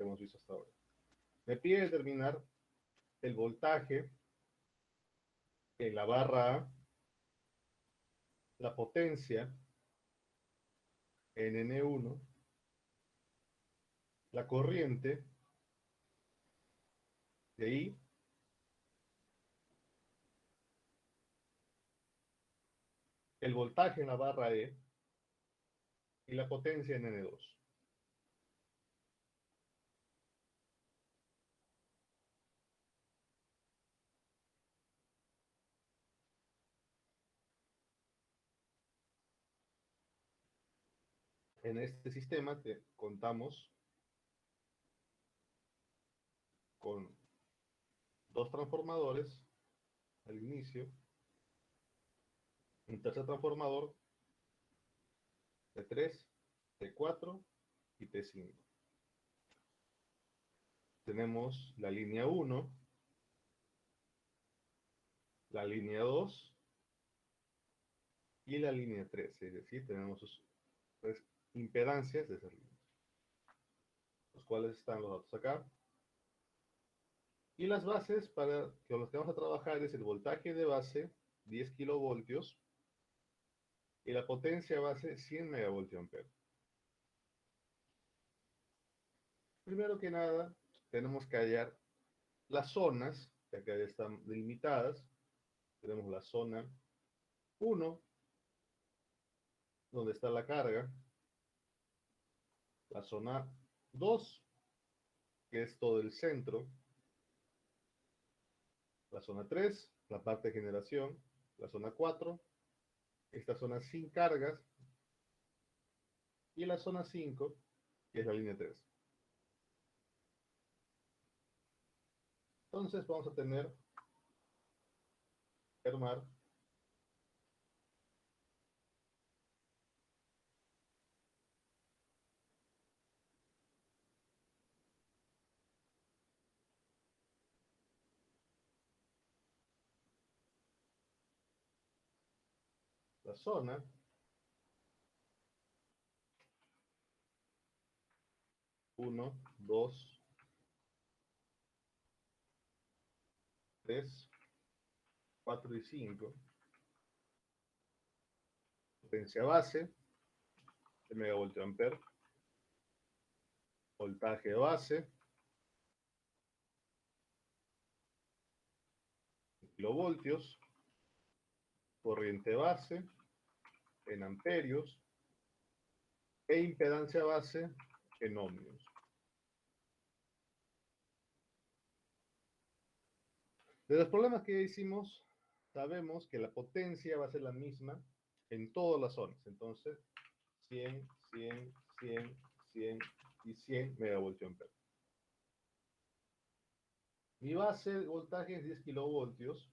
que hemos visto hasta ahora. Me pide determinar el voltaje en la barra A, la potencia en N1, la corriente de I, el voltaje en la barra E y la potencia en N2. En este sistema contamos con dos transformadores al inicio, un tercer transformador, T3, T4 y T5. Tenemos la línea 1, la línea 2 y la línea 3, es decir, tenemos sus tres impedancias de esas líneas, los cuales están los datos acá. Y las bases con las que vamos a trabajar es el voltaje de base, 10 kilovoltios, y la potencia base, 100 megavoltios amperes. Primero que nada, tenemos que hallar las zonas, que acá ya están delimitadas. Tenemos la zona 1, donde está la carga, la zona 2, que es todo el centro, la zona 3, la parte de generación, la zona 4, esta zona sin cargas, y la zona 5, que es la línea 3. Entonces vamos a tener que armar la zona 1, 2, 3, 4 y 5, potencia base de megavoltio amper, voltaje base, kilovoltios, corriente base en amperios e impedancia base en ohmios. De los problemas que hicimos, sabemos que la potencia va a ser la misma en todas las zonas. Entonces, 100, 100, 100, 100 y 100 megavoltios amper. Mi base de voltaje es 10 kilovoltios.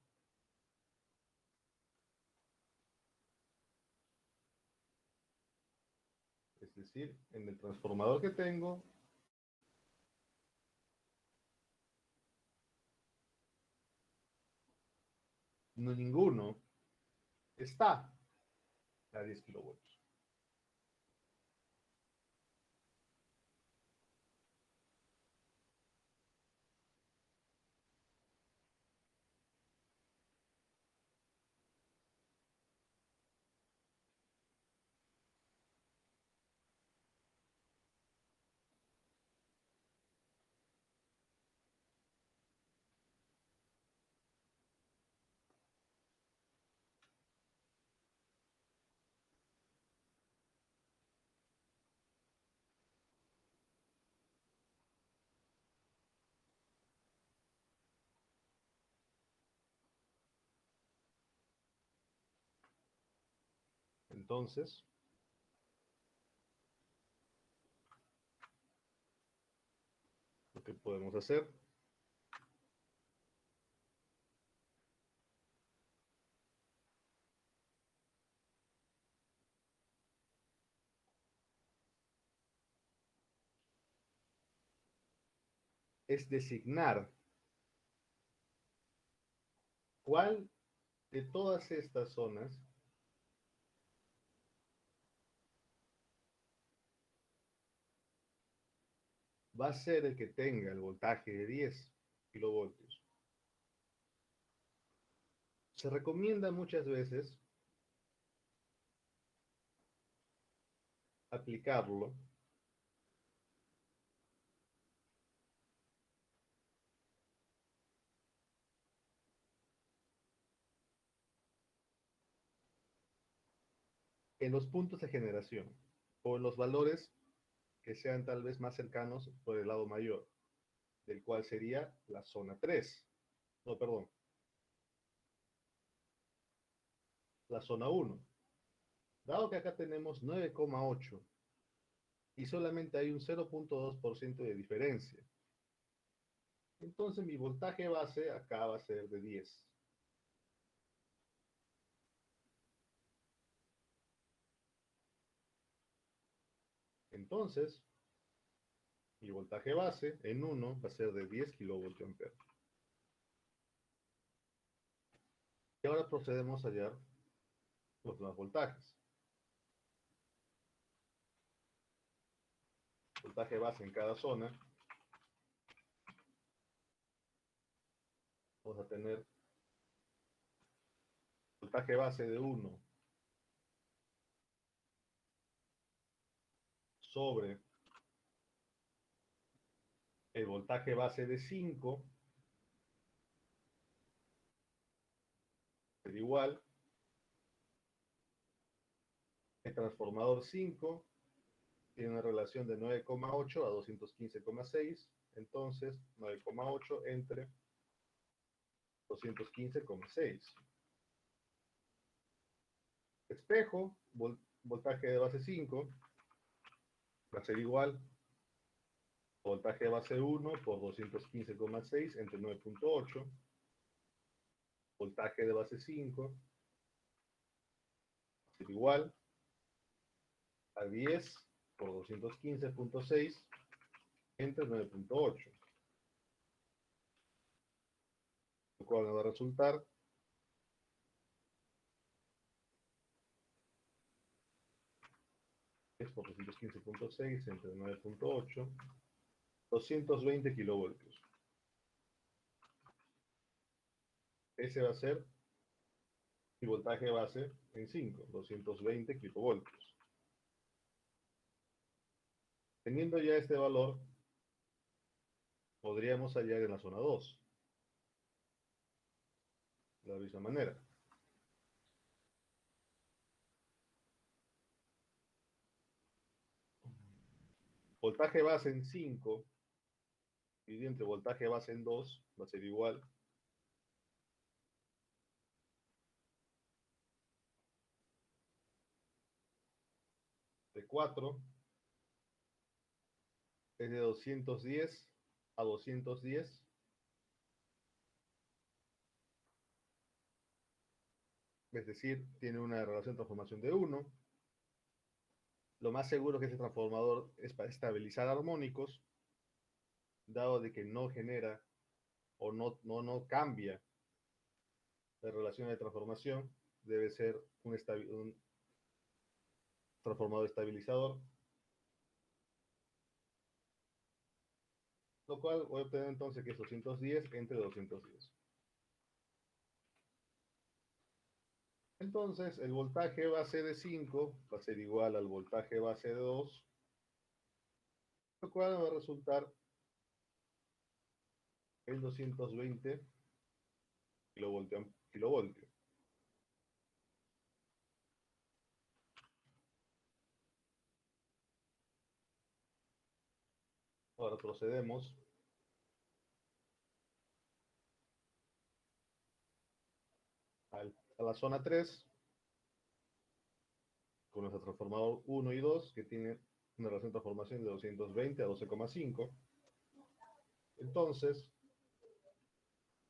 Es decir, en el transformador que tengo, ninguno está a 10 kilovoltios. Entonces, lo que podemos hacer es designar cuál de todas estas zonas va a ser el que tenga el voltaje de 10 kilovoltios. Se recomienda muchas veces aplicarlo en los puntos de generación o en los valores que sean tal vez más cercanos por el lado mayor, del cual sería la zona 3. No, perdón, la zona 1. Dado que acá tenemos 9,8 y solamente hay un 0,2% de diferencia, entonces mi voltaje base acá va a ser de 10. Entonces, mi voltaje base en 1 va a ser de 10 kilovoltios. Y ahora procedemos a hallar los demás voltajes. Voltaje base en cada zona. Vamos a tener voltaje base de 1 sobre el voltaje base de 5 es igual. El transformador 5 tiene una relación de 9,8 a 215,6. Entonces, 9,8 entre 215,6. Espejo, voltaje de base 5, va a ser igual voltaje de base 1 por 215,6 entre 9,8. Voltaje de base 5 va a ser igual a 10 por 215,6 entre 9,8. Lo cual me va a resultar 10 por 215,6 entre 9,8, 220 kilovoltios. Ese va a ser mi voltaje base en 5, 220 kilovoltios. Teniendo ya este valor, podríamos hallar en la zona 2. De la misma manera. Voltaje base en 5 dividido entre voltaje base en 2 va a ser igual de 4 es de 210 a 210. Es decir, tiene una relación de transformación de 1. Lo más seguro es que ese transformador es para estabilizar armónicos, dado de que no genera o no cambia la relación de transformación, debe ser un transformador estabilizador, lo cual voy a obtener entonces que es 210 entre 210. Entonces, el voltaje base de 5 va a ser igual al voltaje base de 2, lo cual va a resultar en 220 kilovoltios. Ahora procedemos a la zona 3 con nuestro transformador 1 y 2 que tiene una relación de transformación de 220 a 12,5. Entonces,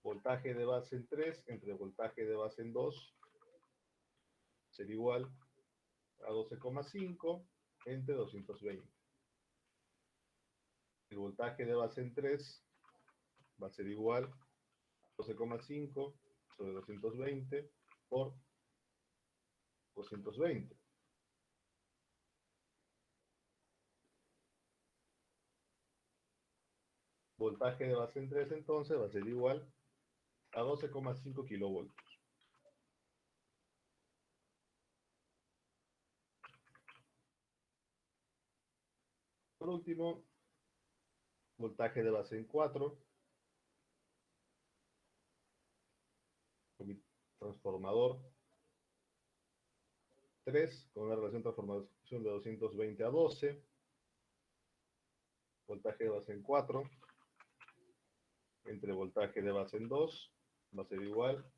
voltaje de base en 3 entre voltaje de base en 2 será igual a 12,5 entre 220. El voltaje de base en 3 va a ser igual a 12,5 sobre 220 por 220. Voltaje de base en 3 entonces va a ser igual a 12,5 kilovoltios. Por último, voltaje de base en 4, con mi transformador 3, con una relación de transformación de 220 a 12, voltaje de base en 4, entre voltaje de base en 2, va a ser igual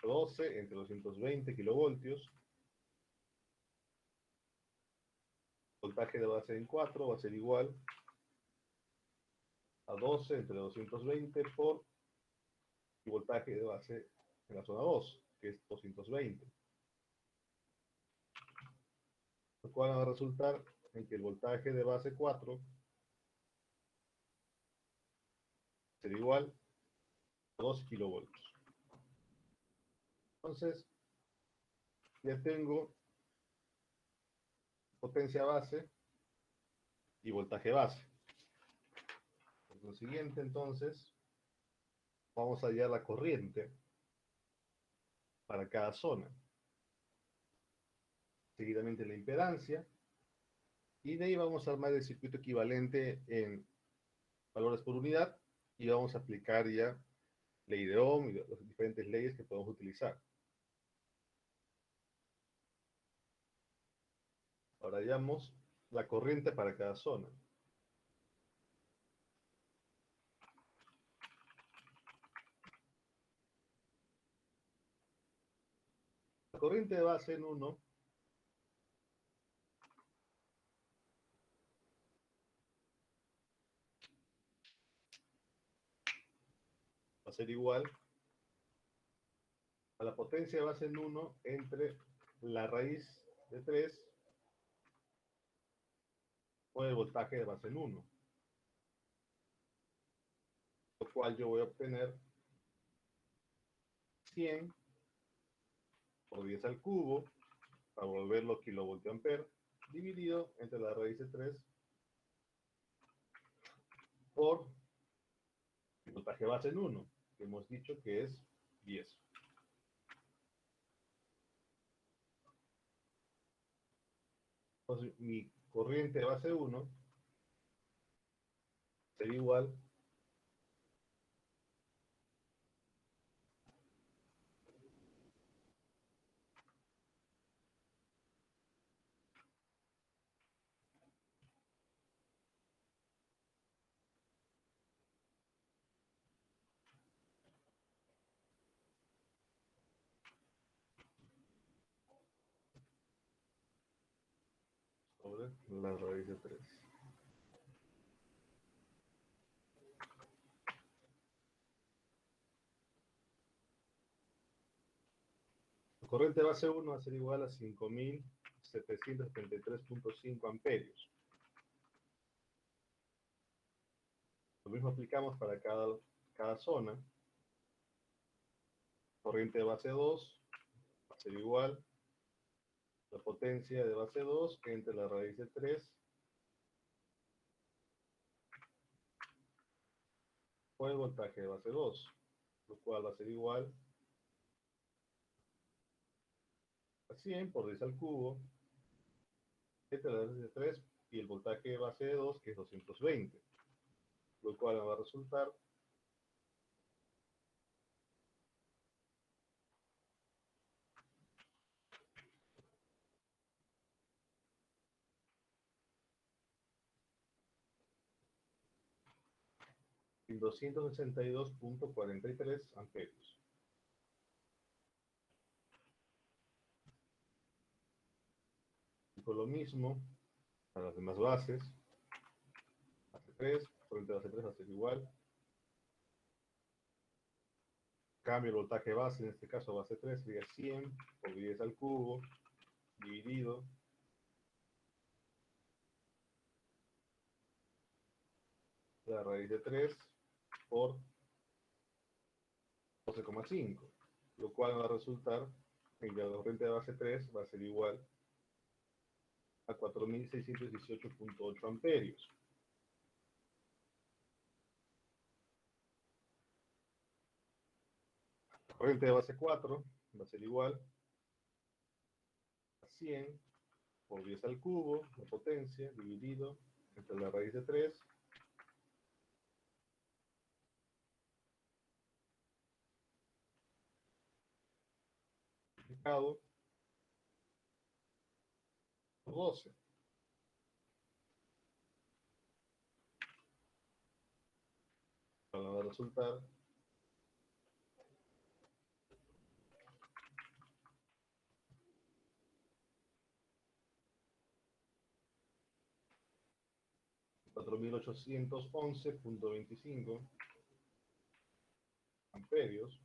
a 12 entre 220 kilovoltios. Voltaje de base en 4 va a ser igual a 12 entre 220 por y voltaje de base en la zona 2, que es 220. Lo cual va a resultar en que el voltaje de base 4 será igual a 2 kilovoltios. Entonces, ya tengo potencia base y voltaje base. Por lo siguiente, entonces, vamos a hallar la corriente para cada zona. Seguidamente la impedancia. Y de ahí vamos a armar el circuito equivalente en valores por unidad y vamos a aplicar ya ley de Ohm y las diferentes leyes que podemos utilizar. Ahora hallamos la corriente para cada zona. La corriente de base en 1 va a ser igual a la potencia de base en 1 entre la raíz de 3 por el voltaje de base en 1. Lo cual yo voy a obtener 100 por 10 al cubo, para volverlo kilovoltio ampere, dividido entre la raíz de 3 por el voltaje base en 1, que hemos dicho que es 10. Entonces, mi corriente de base 1 sería igual sobre la raíz de 3. La corriente de base 1 va a ser igual a 5.773.5 amperios. Lo mismo aplicamos para cada zona. Corriente de base 2 va a ser igual a la potencia de base 2 entre la raíz de 3 por el voltaje de base 2, lo cual va a ser igual a 100 por 10 al cubo entre la raíz de 3 y el voltaje de base de 2, que es 220, lo cual va a resultar 262.43 amperios. Y por lo mismo, para las demás bases, base 3, corriente de base 3 va a ser igual. Cambio el voltaje base, en este caso base 3 sería 100 por 10 al cubo, dividido la raíz de 3 por 12,5, lo cual va a resultar en que la corriente de base 3 va a ser igual a 4.618.8 amperios. Corriente de base 4 va a ser igual a 100 por 10 al cubo, la potencia, dividido entre la raíz de 3, multiplicado por 12. Va a resultar 4811.25 amperios.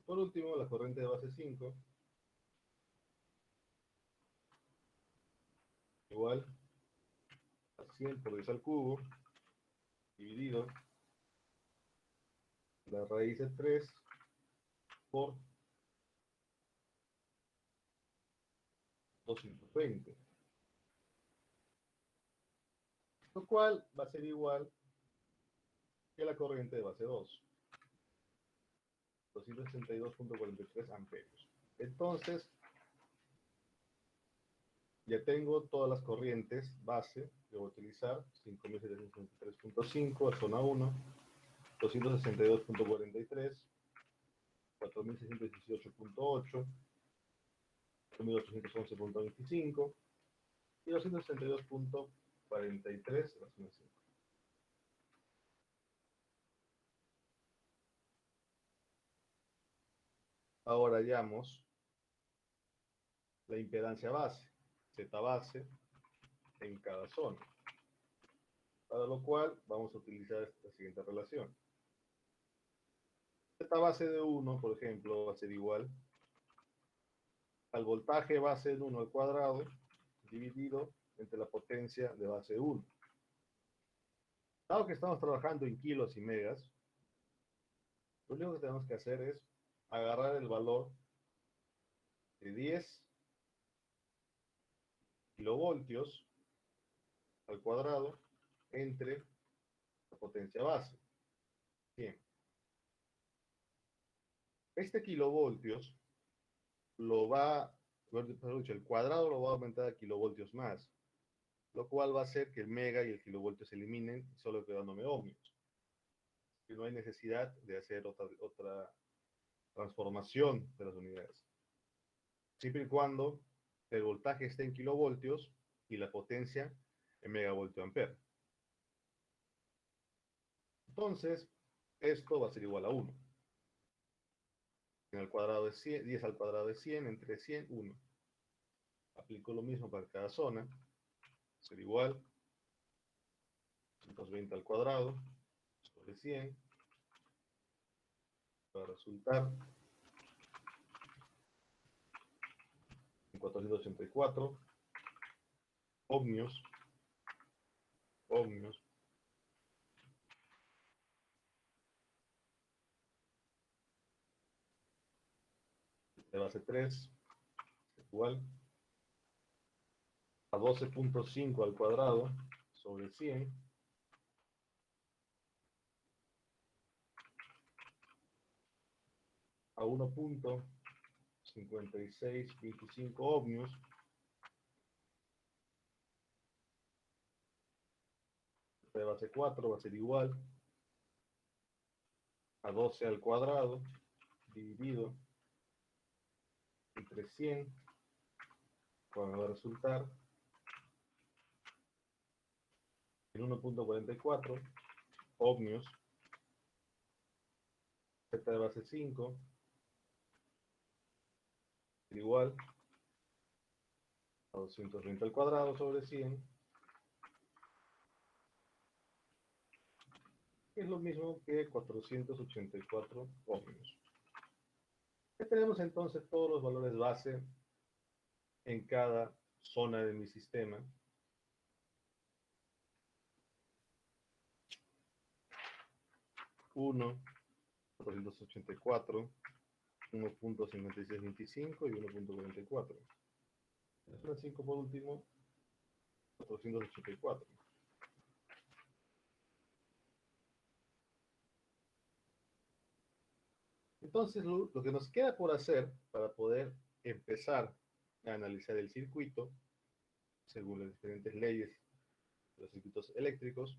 Por último, la corriente de base 5 igual a 100 por 10 al cubo, dividido la raíz de 3 por 220, lo cual va a ser igual que la corriente de base 2, 262.43 amperios. Entonces, ya tengo todas las corrientes base que voy a utilizar: 5763.5 a zona 1, 262.43, 4618.8, 4811.25 y 262.43 a la zona 5. Ahora hallamos la impedancia base, Z base, en cada zona. Para lo cual vamos a utilizar esta siguiente relación. Z base de 1, por ejemplo, va a ser igual al voltaje base de 1 al cuadrado dividido entre la potencia de base 1. Dado que estamos trabajando en kilos y megas, lo único que tenemos que hacer es agarrar el valor de 10 kilovoltios al cuadrado entre la potencia base. Bien. Este kilovoltios el cuadrado lo va a aumentar a kilovoltios más, lo cual va a hacer que el mega y el kilovoltio se eliminen, solo quedándome ohmios. Y no hay necesidad de hacer otra transformación de las unidades. Siempre y cuando el voltaje esté en kilovoltios y la potencia en megavoltio ampere. Entonces, esto va a ser igual a 1. En el cuadrado de 100, 10 al cuadrado de 100, entre 100, 1. Aplico lo mismo para cada zona. Va a ser igual 220 al cuadrado sobre 100. Va a resultar en 484 ohmios de base 3 igual a 12.5 al cuadrado sobre 100 a 1.5625 ohmios de base 4 va a ser igual a 12 al cuadrado dividido entre 100, cuando va a resultar en 1.44 ohmios. Z de base 5 igual a 220 al cuadrado sobre 100, que es lo mismo que 484 ohmios. Ya tenemos entonces todos los valores base en cada zona de mi sistema. 1, 484, 1.5625 y 1.44. La zona 5 por último 484. Entonces, lo que nos queda por hacer para poder empezar a analizar el circuito, según las diferentes leyes de los circuitos eléctricos,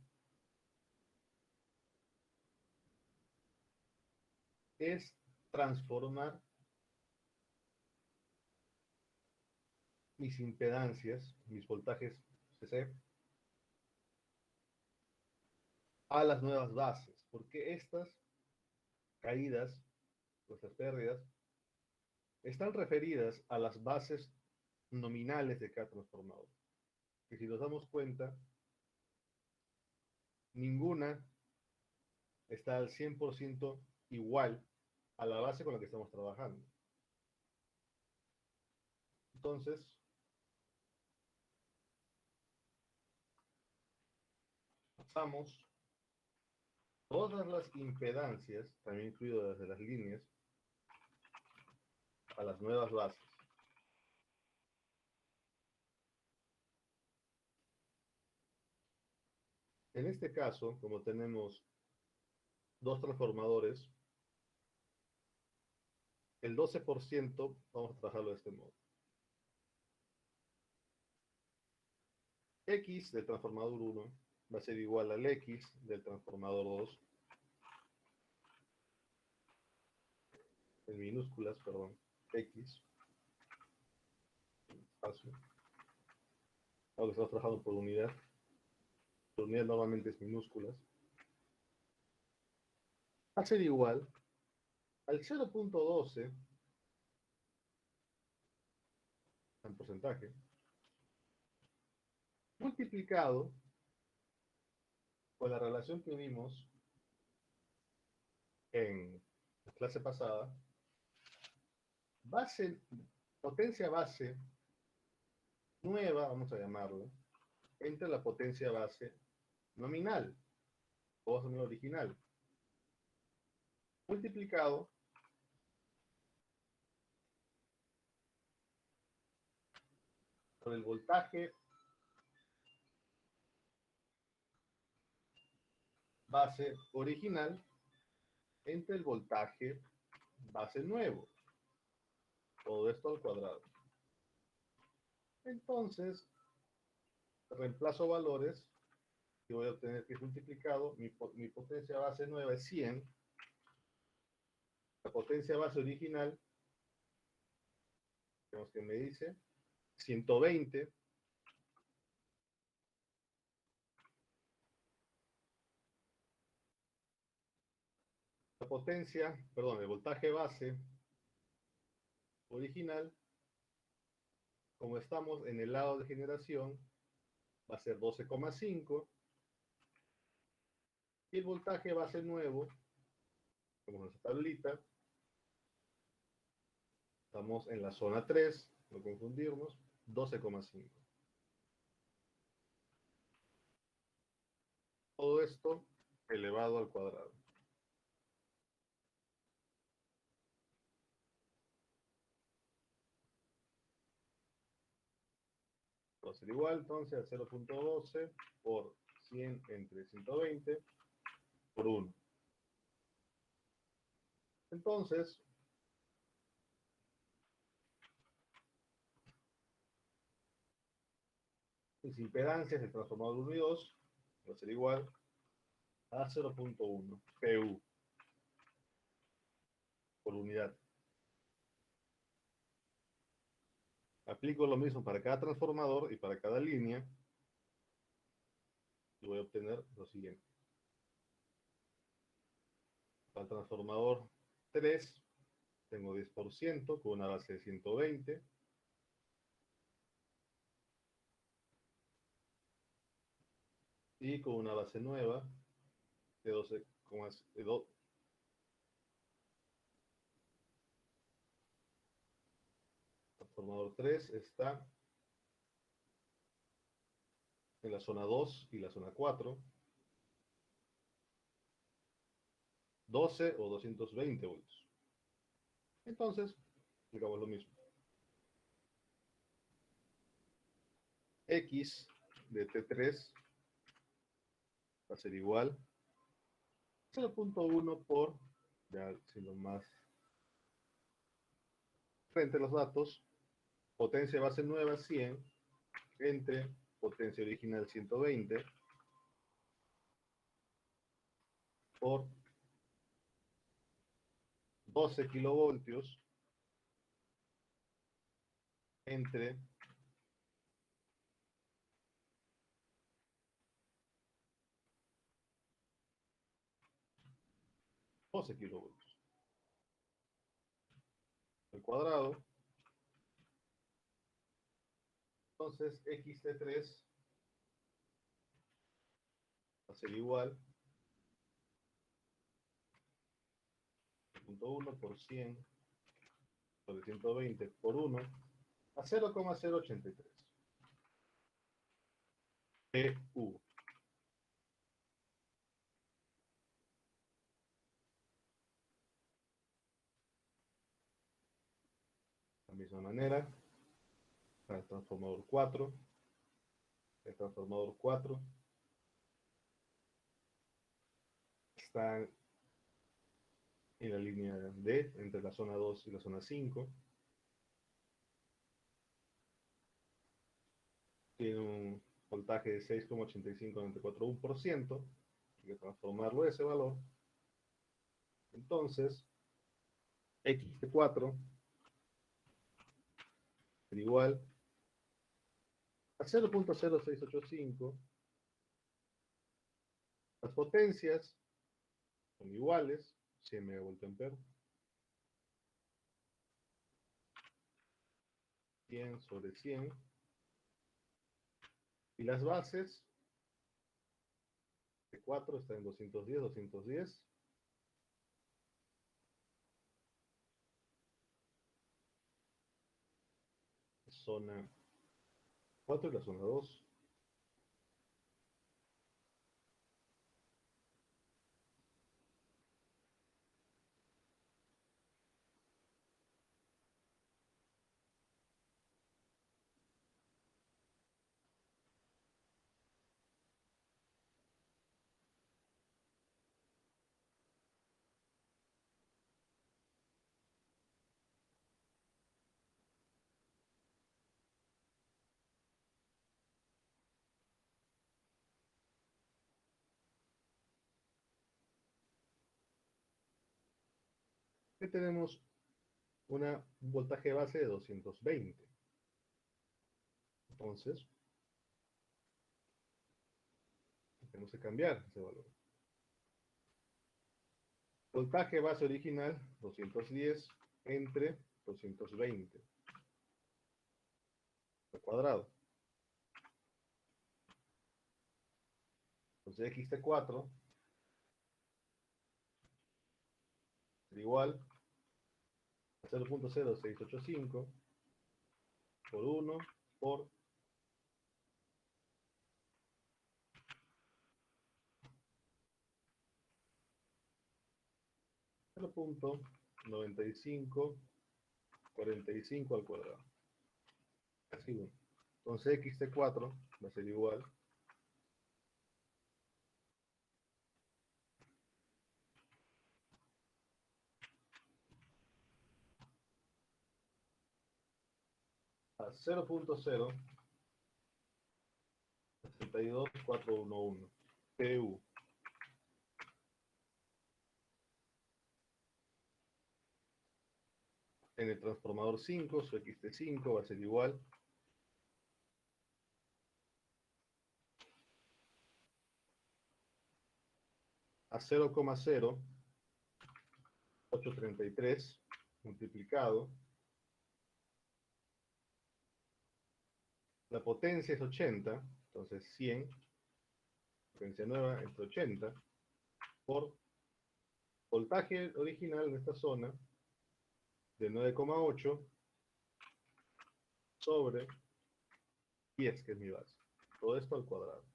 es transformar mis impedancias, mis voltajes CC, a las nuevas bases, porque estas caídas, estas pérdidas, están referidas a las bases nominales de cada transformador. Que si nos damos cuenta, ninguna está al 100% igual a la base con la que estamos trabajando. Entonces, pasamos todas las impedancias, también incluidas desde las líneas, a las nuevas bases. En este caso, como tenemos dos transformadores, el 12% vamos a trabajarlo de este modo. X del transformador 1 va a ser igual al X del transformador 2, en minúsculas, perdón, X, espacio. Ahora estamos trabajando por unidad. La unidad normalmente es minúsculas. Va a ser igual al 0.12 en porcentaje, multiplicado con la relación que vimos en la clase pasada, base, potencia base nueva, vamos a llamarlo, entre la potencia base nominal, o base original, multiplicado por el voltaje base original entre el voltaje base nuevo. Todo esto al cuadrado. Entonces, reemplazo valores y voy a obtener que es multiplicado. Mi potencia base nueva es 100. La potencia base original, tenemos que me dice 120. La potencia, perdón, el voltaje base original, como estamos en el lado de generación, va a ser 12,5. Y el voltaje base nuevo, como nuestra tablita, estamos en la zona 3, no confundirnos, 12,5. Todo esto elevado al cuadrado. Va a ser igual entonces a 0.12 por 100 entre 120 por 1. Entonces, mis impedancias del transformador 1 y 2 va a ser igual a 0.1 PU por unidad. Aplico lo mismo para cada transformador y para cada línea y voy a obtener lo siguiente. Para el transformador 3 tengo 10% con una base de 120. Y con una base nueva de 12,2. Transformador 3 está en la zona 2 y la zona 4. 12 o 220 volts. Entonces, aplicamos lo mismo. X de T3 va a ser igual 0.1 por, ya siendo más frente a los datos, potencia de base nueva 100 entre potencia original 120 por 12 kilovoltios entre 12 kilovoltios al cuadrado. Entonces, xt3 va a ser igual 0.1 por 100 sobre 120 por 1 a 0,083 PU. De la misma manera, para el transformador 4, está en la línea D, entre la zona 2 y la zona 5. Tiene un voltaje de 6,8594%. Hay que transformarlo a ese valor. Entonces, X4 es igual a 0.0685. Las potencias son iguales, 100 megavoltiamperes. 100 sobre 100. Y las bases, de 4 está en 210, 210. Zona 4 y la zona 2. Aquí tenemos un voltaje base de 220. Entonces, tenemos que cambiar ese valor. Voltaje base original, 210 entre 220 al cuadrado. Entonces, xt4 es igual a 0.0685 por 1 por 0.9545 al cuadrado. Así, bueno. Entonces xt4 va a ser igual a 0.062411 PU. En el transformador 5, su xt5 va a ser igual a 0,0833 multiplicado. La potencia es 80, entonces 100, potencia nueva entre 80, por voltaje original en esta zona de 9,8 sobre 10, que es mi base. Todo esto al cuadrado.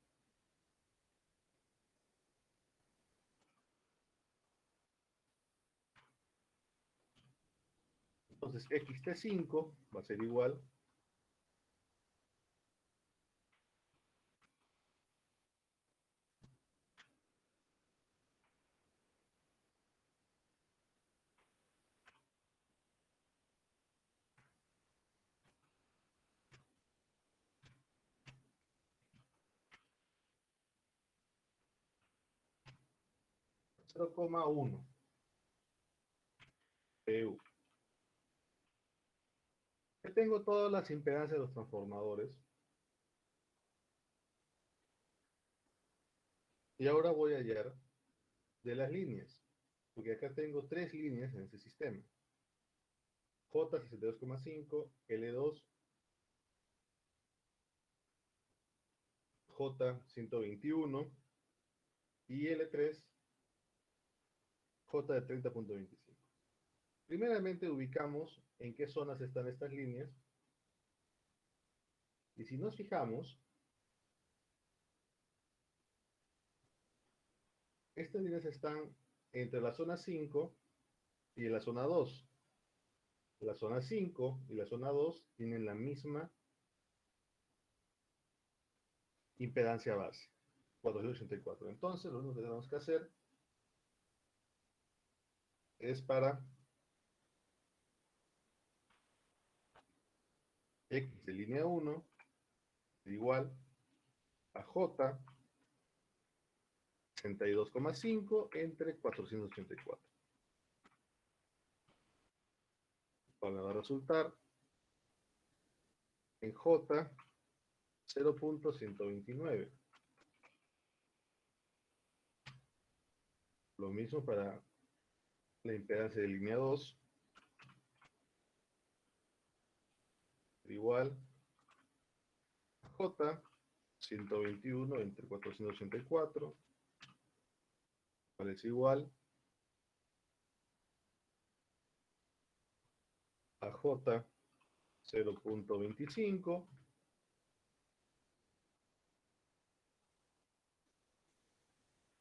Entonces, xt5 va a ser igual 0,1 PU. Ya tengo todas las impedancias de los transformadores. Y ahora voy a hallar de las líneas. Porque acá tengo tres líneas en ese sistema. J62,5, L2, J121 y L3, J de 30,25. Primeramente ubicamos en qué zonas están estas líneas. Y si nos fijamos, estas líneas están entre la zona 5 y la zona 2. La zona 5 y la zona 2 tienen la misma impedancia base, 484. Entonces, lo único que tenemos que hacer es para X de línea 1 igual a J 62,5 entre 484. Me va a resultar en J 0,129. Lo mismo para la impedancia de línea 2, igual a J 121 entre 484, cual es igual a J 0,25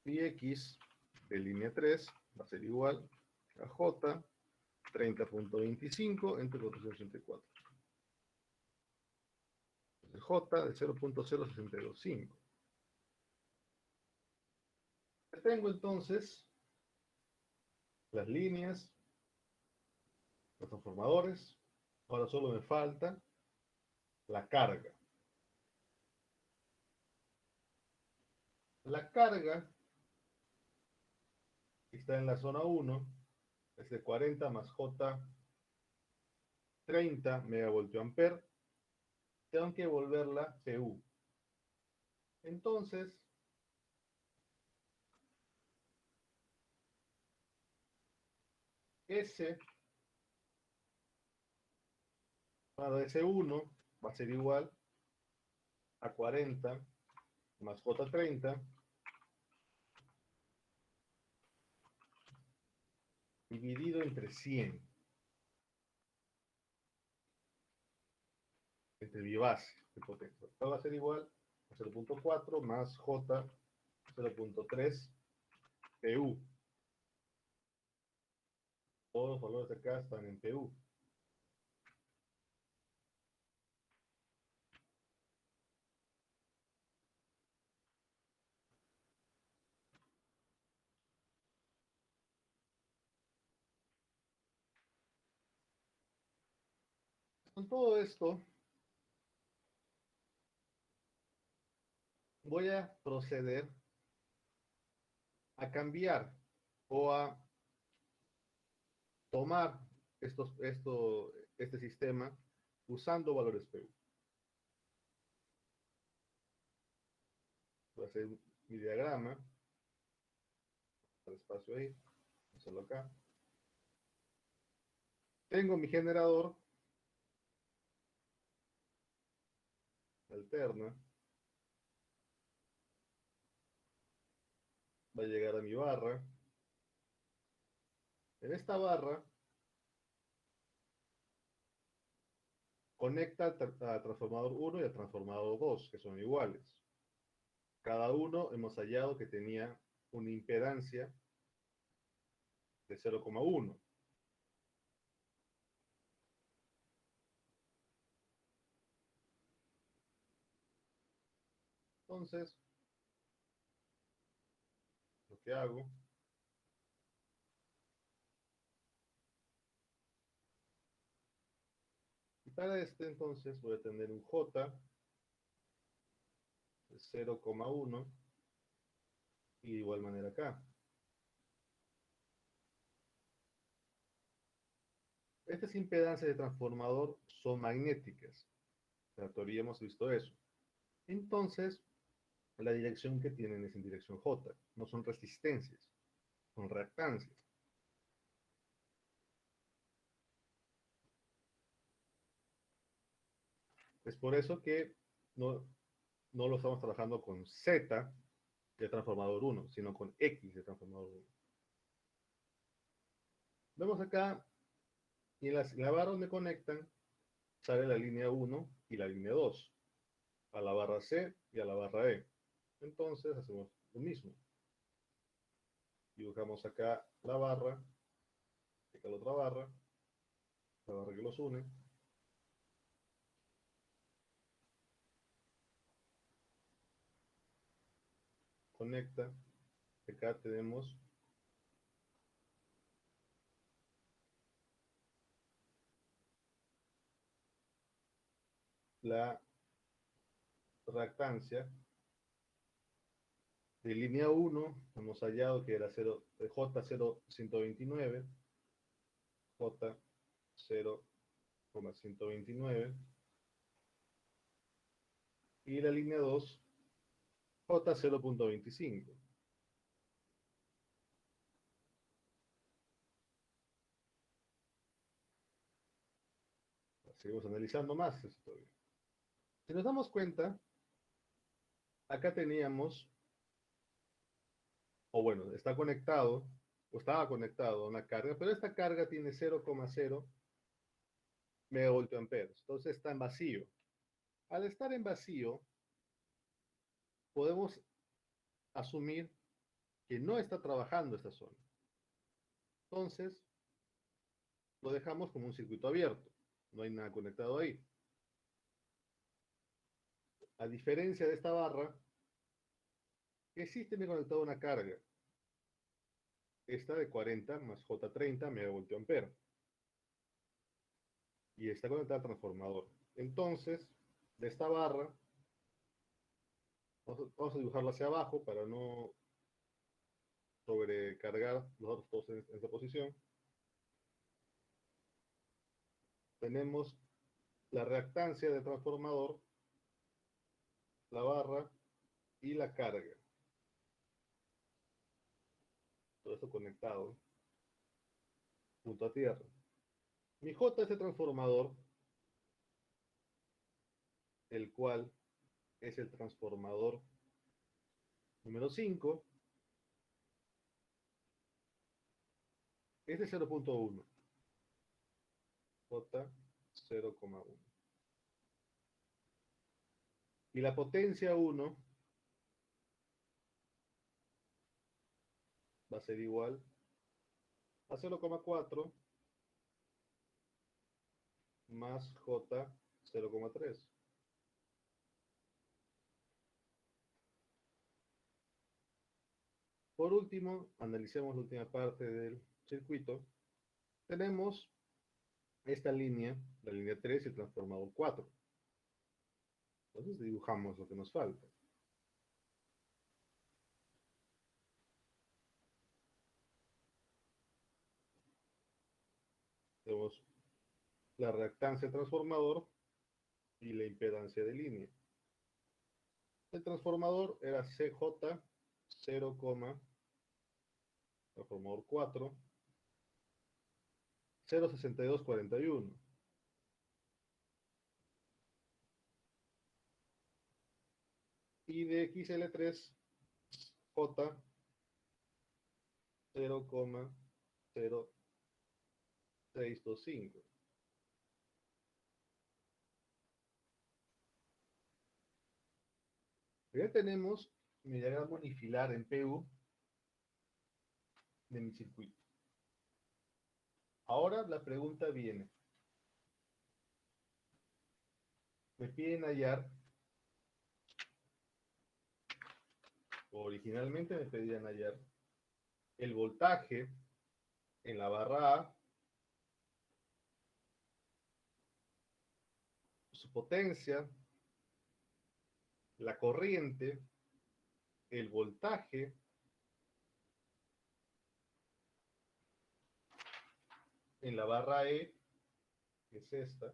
y X de línea 3 va a ser igual a J 30,25 entre 484. El J de 0,0625. Tengo entonces las líneas, los transformadores. Ahora solo me falta la carga. La carga está en la zona 1, es de 40 más J 30 megavoltio-ampere. Tengo que volverla PU. Entonces, S, S1 va a ser igual a 40 más J30 dividido entre 100, entre mi base de potencia. Esto va a ser igual a 0,4 más J 0,3 PU. Todos los valores de acá están en PU. Con todo esto, voy a proceder a cambiar o a tomar este sistema usando valores PU. Voy a hacer mi diagrama. El espacio ahí, hacerlo acá. Tengo mi generador alterna. Va a llegar a mi barra. En esta barra conecta a transformador 1 y a transformador 2, que son iguales. Cada uno hemos hallado que tenía una impedancia de 0,1. Entonces, lo que hago y para este entonces voy a tener un J de 0,1 y de igual manera acá. Estas impedancias de transformador son magnéticas. En la teoría hemos visto eso. Entonces, la dirección que tienen es en dirección J. No son resistencias, son reactancias. Es por eso que no lo estamos trabajando con Z de transformador 1, sino con X de transformador 1. Vemos acá, y en la barra donde conectan, sale la línea 1 y la línea 2, a la barra C y a la barra E. Entonces hacemos lo mismo. Dibujamos acá la barra, acá la otra barra, la barra que los une. Conecta. Acá tenemos la reactancia de línea 1. Hemos hallado que era J0,129, J0,129, y la línea 2, J0,25. Seguimos analizando más esto. Si nos damos cuenta, acá teníamos, o bueno, está conectado, o estaba conectado a una carga, pero esta carga tiene 0,0 megavoltiamperes, entonces está en vacío. Al estar en vacío, podemos asumir que no está trabajando esta zona. Entonces, lo dejamos como un circuito abierto, no hay nada conectado ahí. A diferencia de esta barra, que sí tiene conectada una carga, esta de 40 más J30 megavoltiamperes, y está conectada al transformador. Entonces, de esta barra, vamos a dibujarla hacia abajo para no sobrecargar los datos en esta posición. Tenemos la reactancia del transformador, la barra y la carga. Todo esto conectado junto a tierra. Mi J es el transformador, el cual es el transformador número 5. Es de 0,1. J 0,1. Y la potencia 1 va a ser igual a 0,4 más J 0,3. Por último, analicemos la última parte del circuito. Tenemos esta línea, la línea 3 y el transformador 4. Entonces dibujamos lo que nos falta. Tenemos la reactancia del transformador y la impedancia de línea. El transformador era CJ 0, transformador 4, 0,6241. Y de XL3 J 0,0625. Ya tenemos mi diagrama unifilar en PU de mi circuito. Ahora la pregunta viene. Me piden hallar, originalmente me pedían hallar el voltaje en la barra A, su potencia, la corriente, el voltaje en la barra E que es esta,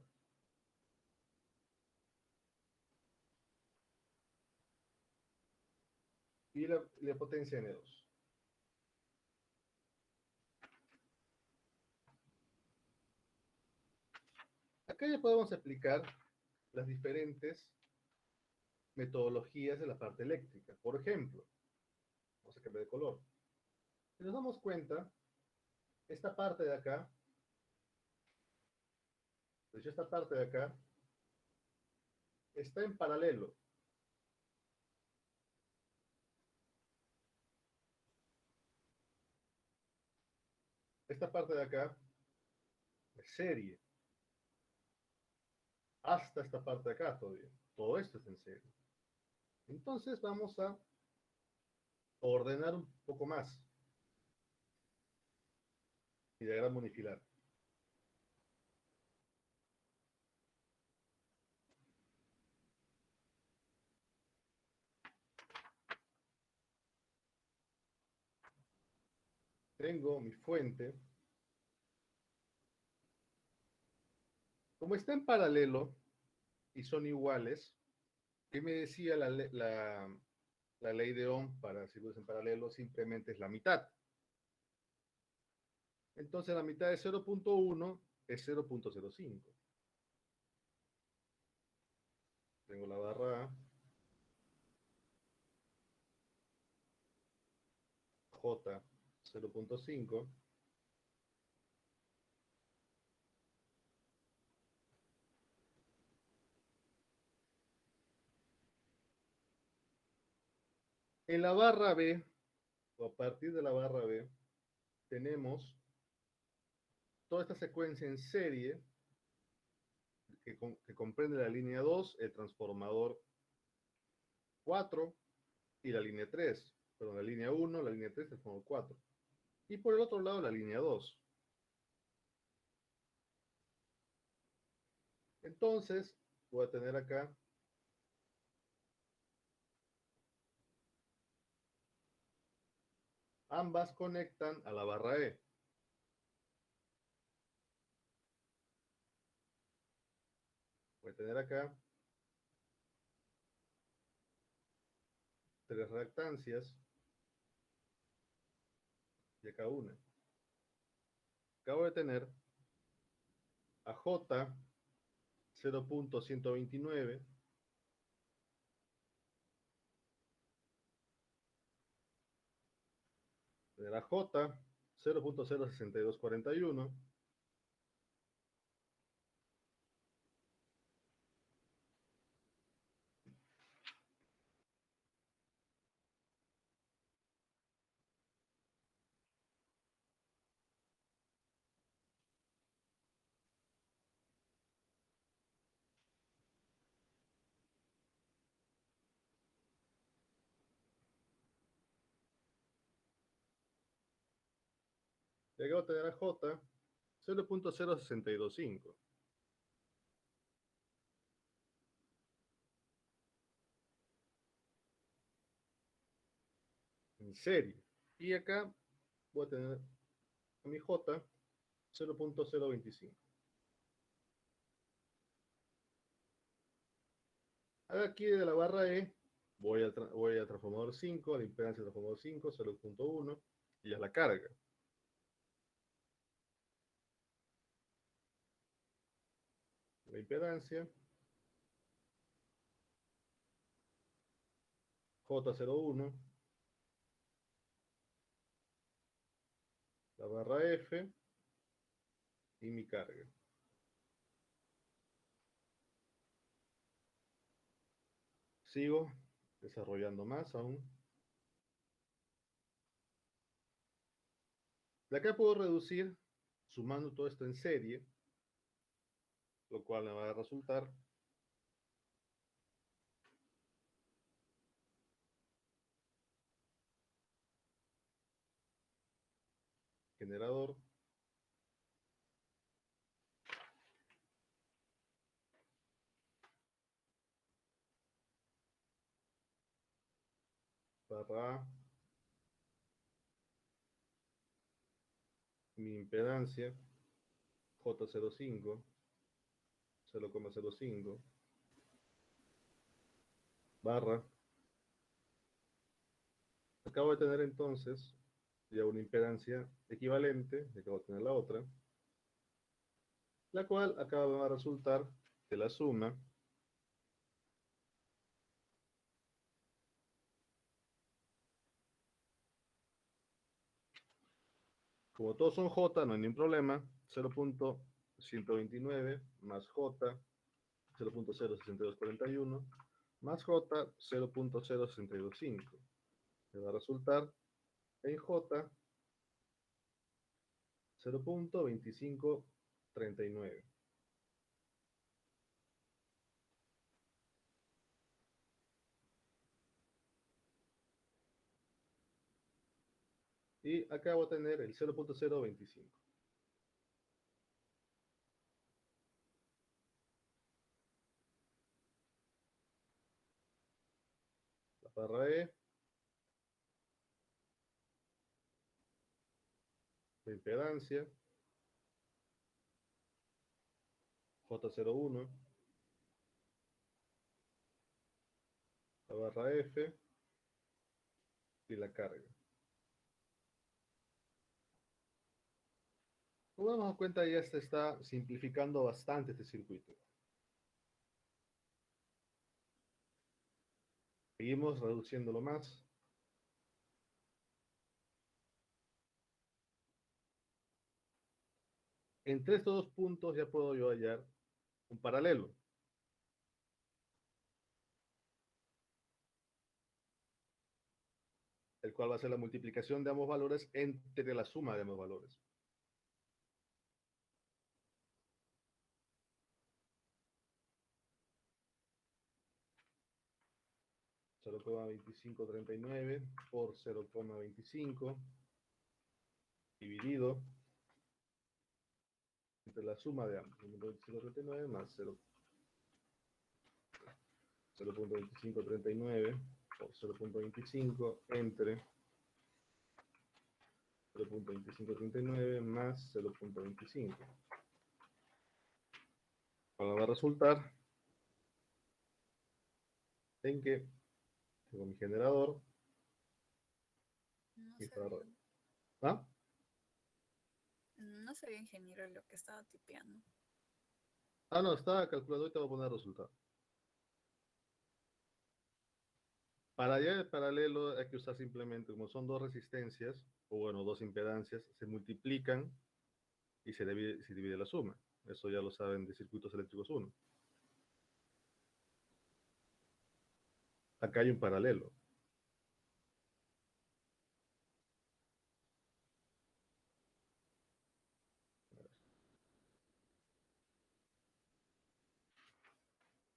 y la potencia N2. Acá ya podemos aplicar las diferentes metodologías de la parte eléctrica. Por ejemplo, vamos a cambiar de color. Si nos damos cuenta, esta parte de acá, pues esta parte de acá, está en paralelo. Esta parte de acá es serie. Hasta esta parte de acá todavía. Todo esto es en serie. Entonces vamos a ordenar un poco más. Mi diagrama unifilar. Tengo mi fuente. Como está en paralelo y son iguales, ¿qué me decía la ley de Ohm para círculos en paralelo? Simplemente es la mitad. Entonces la mitad de 0.1 es 0.05. Tengo la barra A, J 0.5. En la barra B, o a partir de la barra B, tenemos toda esta secuencia en serie que comprende la línea 2, el transformador 4 y la línea 3. Perdón, la línea 1, la línea 3, el transformador 4. Y por el otro lado, la línea 2. Entonces, voy a tener acá ambas conectan a la barra E. Voy a tener acá tres reactancias y acá una. Acabo de tener a J 0.129, tener a J 0.06241, y acabo de tener a J 0.0625. En serie. Y acá voy a tener a mi J 0.025. Aquí de la barra E voy a transformador 5, a la impedancia del transformador 5, 0.1, y a la carga. La impedancia, J01, la barra F y mi carga. Sigo desarrollando más aún. De acá puedo reducir sumando todo esto en serie, lo cual me va a resultar generador barra A, mi impedancia J05, 0,05 barra. Acabo de tener entonces ya una impedancia equivalente, y acabo de tener la otra, la cual acaba de resultar de la suma como todos son J, no hay ningún problema, 0.129 más J 0.06241 más J 0.0625. Me va a resultar en J 0.2539. Y acá voy a tener el 0.025. La barra E, la impedancia, J01, la barra F y la carga. Como nos damos cuenta, ya se está simplificando bastante este circuito. Seguimos reduciéndolo más. Entre estos dos puntos ya puedo yo hallar un paralelo. El cual va a ser la multiplicación de ambos valores entre la suma de ambos valores. 0,2539 por 0,25 dividido entre la suma de ambos. 0,2539 más 0.2539 por 0.25 entre 0.2539 más 0.25. Ahora va a resultar en que tengo mi generador. No Mi sabía, ¿Ah? no sabía, ingeniero, lo que estaba tipeando. Ah, no, está calculado y te voy a poner el resultado. Para allá el paralelo hay que usar simplemente, como son dos resistencias, o bueno, dos impedancias, se multiplican y se divide la suma. Eso ya lo saben de circuitos eléctricos 1. Acá hay un paralelo.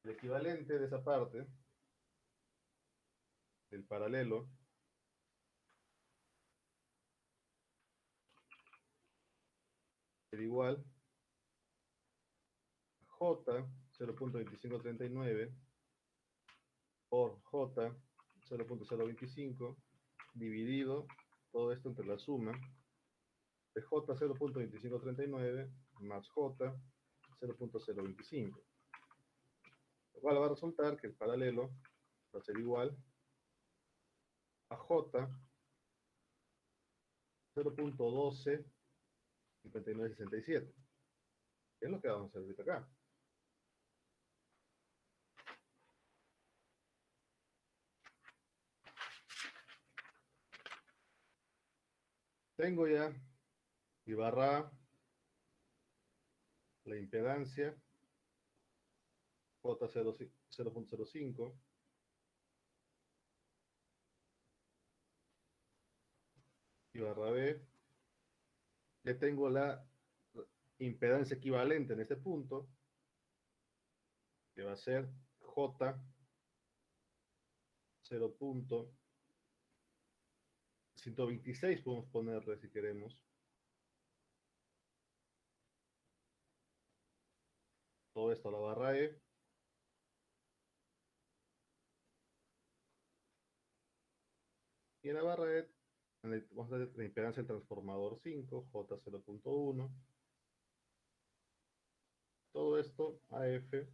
El equivalente de esa parte, del paralelo, es igual a J 0.2539 por J 0.025 dividido todo esto entre la suma de J 0.2539 más J 0.025. Lo cual va a resultar que el paralelo va a ser igual a J 0.125967. ¿Qué es lo que vamos a hacer ahorita acá? Tengo ya mi barra A, la impedancia J 0.05, y barra B, ya tengo la impedancia equivalente en este punto, que va a ser J 0.126, podemos ponerle si queremos. Todo esto a la barra E. Y en la barra E vamos a hacer la impedancia del transformador 5, J 0.1, todo esto a F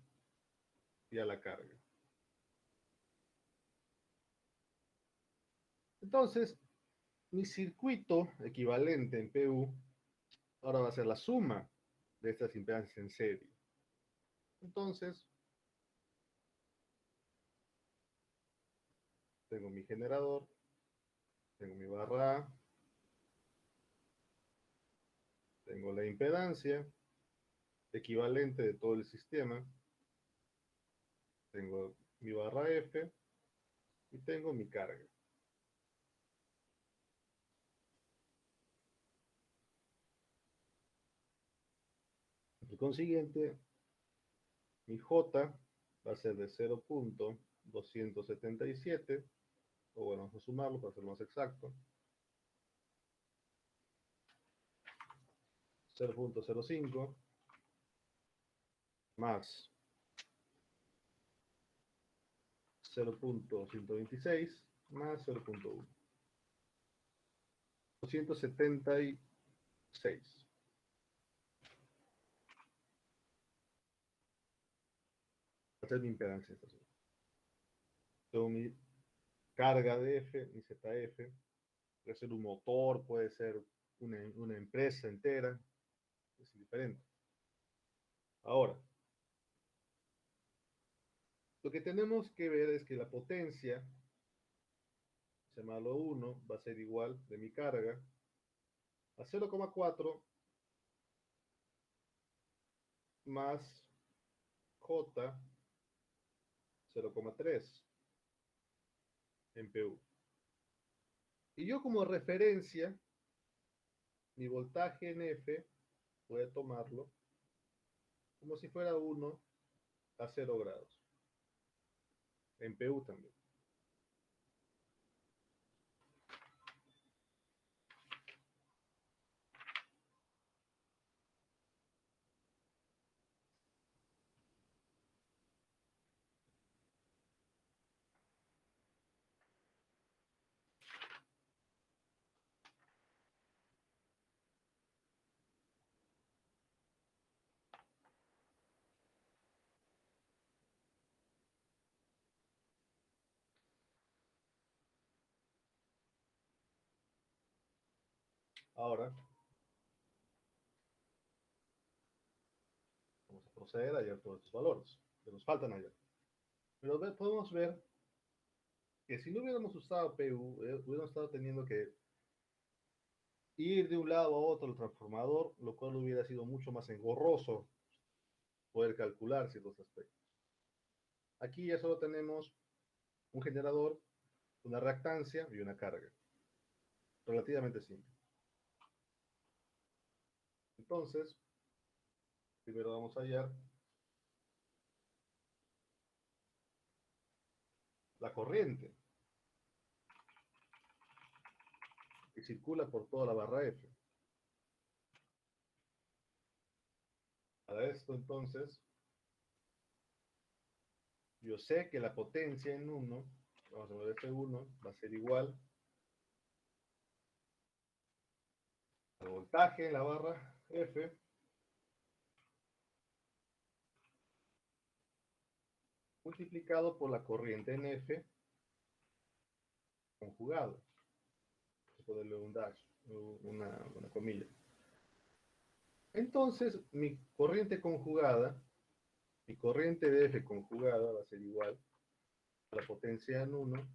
y a la carga. Entonces, mi circuito equivalente en PU ahora va a ser la suma de estas impedancias en serie. Entonces, tengo mi generador, tengo mi barra A, tengo la impedancia equivalente de todo el sistema, tengo mi barra F y tengo mi carga. Por consiguiente, mi J va a ser de 0.277, o bueno, vamos a sumarlo para ser más exacto. 0.05 más 0.126 más 0.1. 276. Esta es mi impedancia. Tengo mi carga de F, mi ZF. Puede ser un motor, puede ser una empresa entera. Es diferente. Ahora, lo que tenemos que ver es que la potencia, llamarlo 1, va a ser igual de mi carga a 0,4 más J 0,3 en PU. Y yo como referencia, mi voltaje en F, voy a tomarlo como si fuera 1 a 0 grados. En PU también. Ahora, vamos a proceder a hallar todos estos valores que nos faltan hallar. Pero podemos ver que si no hubiéramos usado PU, hubiéramos estado teniendo que ir de un lado a otro el transformador, lo cual hubiera sido mucho más engorroso poder calcular ciertos aspectos. Aquí ya solo tenemos un generador, una reactancia y una carga. Relativamente simple. Entonces, primero vamos a hallar la corriente que circula por toda la barra F. Para esto, entonces, yo sé que la potencia en 1, vamos a ver F1, va a ser igual al voltaje en la barra F multiplicado por la corriente en F conjugado. Voy a ponerle un dash, una comilla. Entonces, mi corriente conjugada, mi corriente de F conjugada va a ser igual a la potencia en 1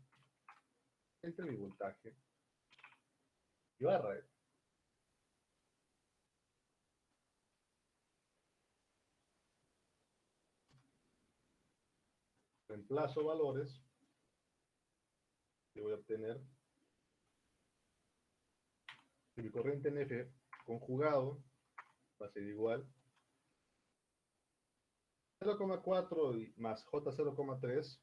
entre mi voltaje y barra F. Reemplazo valores y voy a obtener que mi corriente en F conjugado va a ser igual 0,4 más J 0,3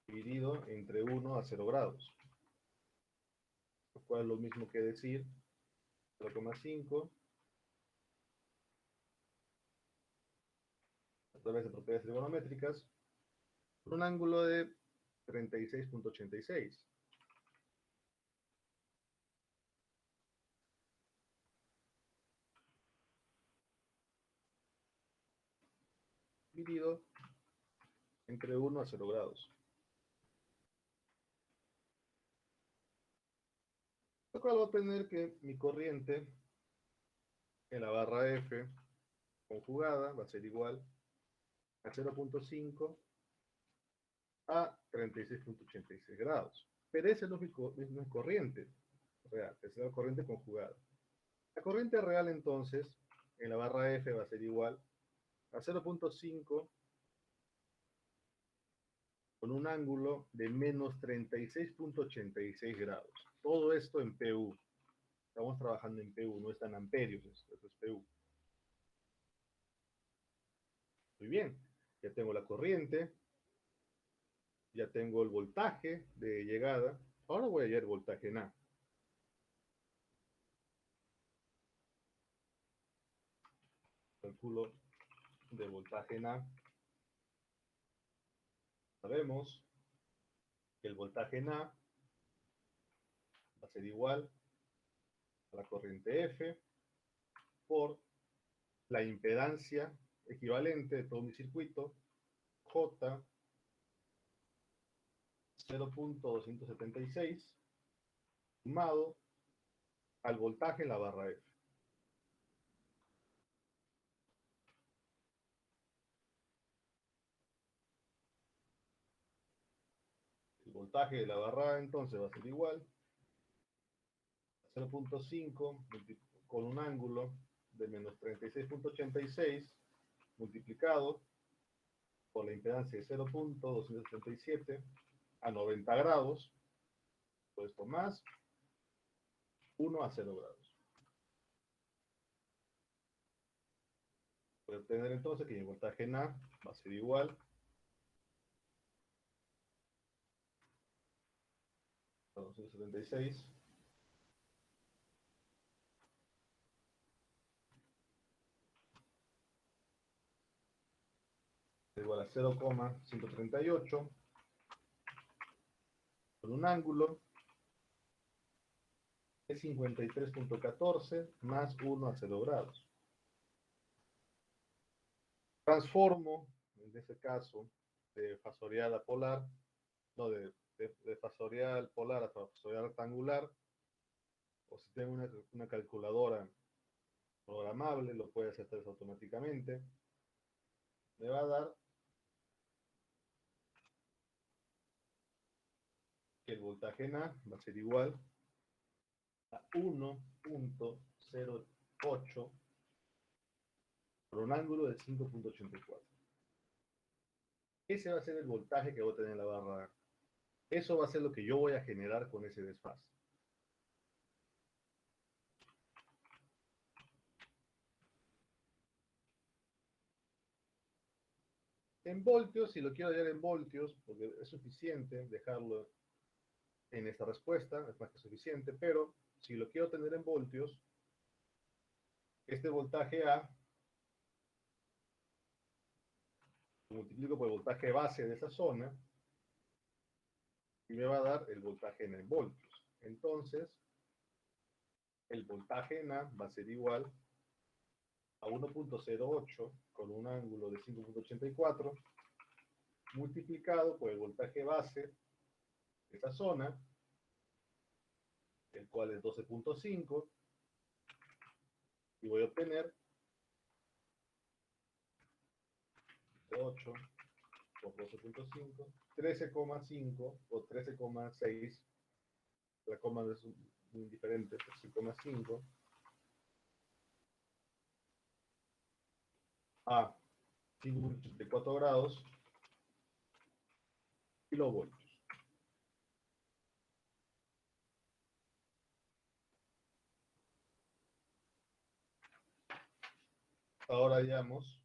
dividido entre 1 a 0 grados, lo cual es lo mismo que decir 0,5 a través de propiedades trigonométricas por un ángulo de 36.86. definido entre 1 a 0 grados. Lo cual va a tener que mi corriente en la barra F conjugada va a ser igual a 0.5 a 36.86 grados. Pero esa no es mi corriente real, es la corriente conjugada. La corriente real entonces en la barra F va a ser igual a 0.5 con un ángulo de menos 36.86 grados. Todo esto en PU. Estamos trabajando en PU, no está en amperios, esto es PU. Muy bien, ya tengo la corriente, ya tengo el voltaje de llegada. Ahora voy a hallar el voltaje en A. Cálculo de voltaje en A. Sabemos que el voltaje en A va a ser igual a la corriente F por la impedancia equivalente de todo mi circuito, J 0.276, sumado al voltaje en la barra F. El voltaje de la barra A entonces va a ser igual a 0.5 con un ángulo de menos 36.86 multiplicado por la impedancia de 0.277 a 90 grados, puesto más 1 a 0 grados. Voy a obtener entonces que mi voltaje en A va a ser igual a 276 igual a 0,138 con un ángulo de 53.14 más 1 a 0 grados. Transformo, en este caso, de fasorial a polar, no, de fasorial polar a fasorial rectangular, o si tengo una calculadora programable, lo puedes hacer automáticamente. Me va a dar que el voltaje en A va a ser igual a 1.08 por un ángulo de 5.84. Ese va a ser el voltaje que voy a tener en la barra A. Eso va a ser lo que yo voy a generar con ese desfase. En voltios, si lo quiero hallar en voltios, porque es suficiente dejarlo en esta respuesta, es más que suficiente, pero si lo quiero tener en voltios, este voltaje A lo multiplico por el voltaje base de esa zona y me va a dar el voltaje en voltios. Entonces, el voltaje en A va a ser igual a 1.08 con un ángulo de 5.84 multiplicado por el voltaje base de esa zona, el cual es 12.5, y voy a obtener 8 por 12.5, 13,5 o 13,6, la coma es muy diferente, 13,5 a 5.84 grados kilovoltios. Ahora hallamos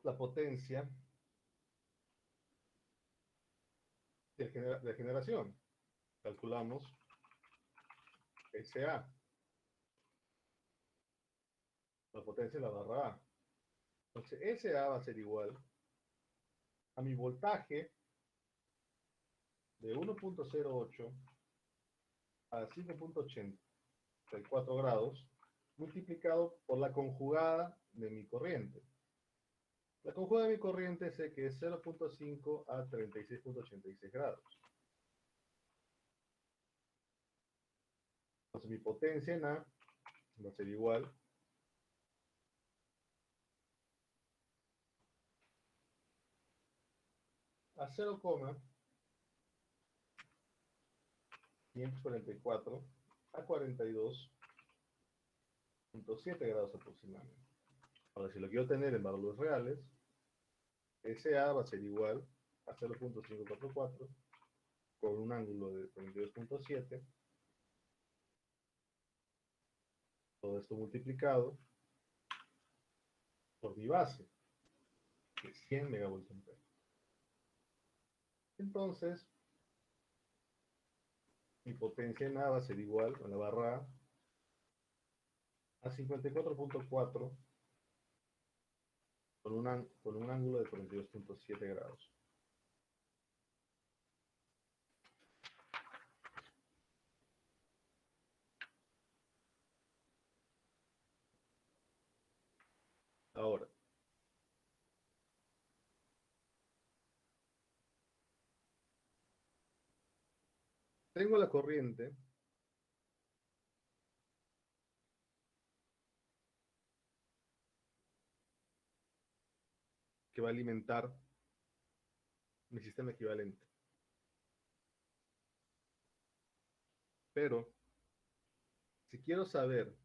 la potencia de generación. Calculamos SA, la potencia de la barra A. Entonces, SA va a ser igual a mi voltaje de 1.08 a 5.84 grados multiplicado por la conjugada de mi corriente. La conjugada de mi corriente sé que es 0.5 a 36.86 grados. Entonces mi potencia en A va a ser igual a 0,544 a 42.7 grados aproximadamente. Ahora, si lo quiero tener en valores reales, SA va a ser igual a 0.544 con un ángulo de 42.7. Todo esto multiplicado por mi base, que es 100 megavolts ampere. Entonces, mi potencia en A va a ser igual a la barra A 54.4 con un ángulo de 42.7 grados. Ahora, tengo la corriente que va a alimentar mi sistema equivalente. Pero, si quiero saber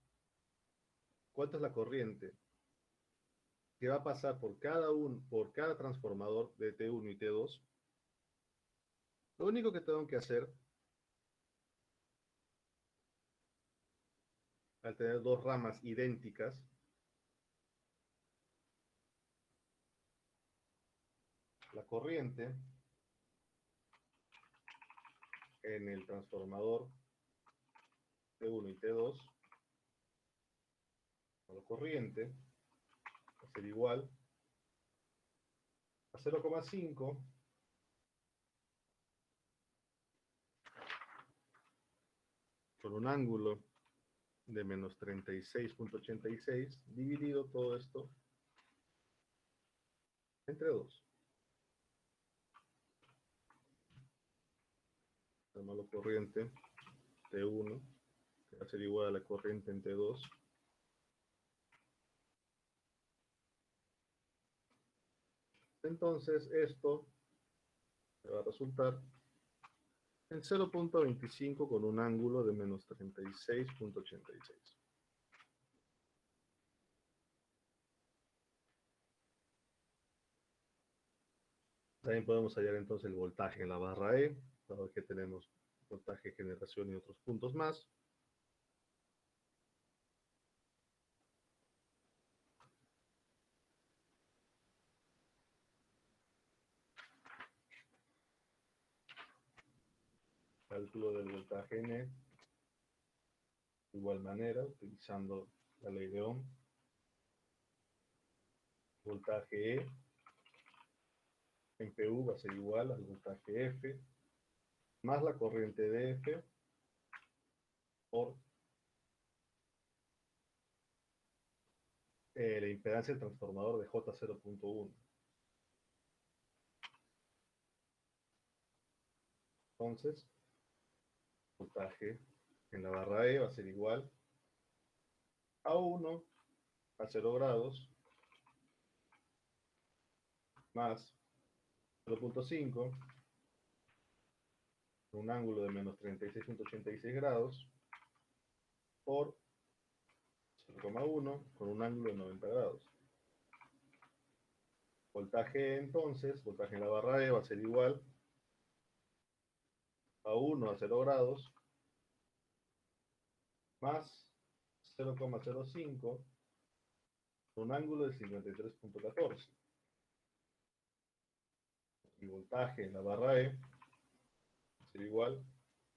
cuánta es la corriente que va a pasar por cada transformador de T1 y T2, lo único que tengo que hacer al tener dos ramas idénticas la corriente en el transformador T1 y T2, la corriente va a ser igual a 0,5 con un ángulo de menos 36.86 dividido todo esto entre 2. Tenemos la corriente T1, que va a ser igual a la corriente en T2. Entonces esto me va a resultar en 0.25 con un ángulo de menos 36.86. También podemos hallar entonces el voltaje en la barra E, dado que tenemos voltaje, generación y otros puntos más. Cálculo del voltaje en E, de igual manera, utilizando la ley de Ohm. Voltaje E en PU va a ser igual al voltaje F más la corriente de F por la impedancia del transformador de J0.1. Entonces, voltaje en la barra E va a ser igual a 1 a 0 grados más 0.5 con un ángulo de menos 36.86 grados por 0,1 con un ángulo de 90 grados. Voltaje entonces, voltaje en la barra E va a ser igual a 1 a 0 grados más 0,05 con un ángulo de 53.14. Y voltaje en la barra E va a ser igual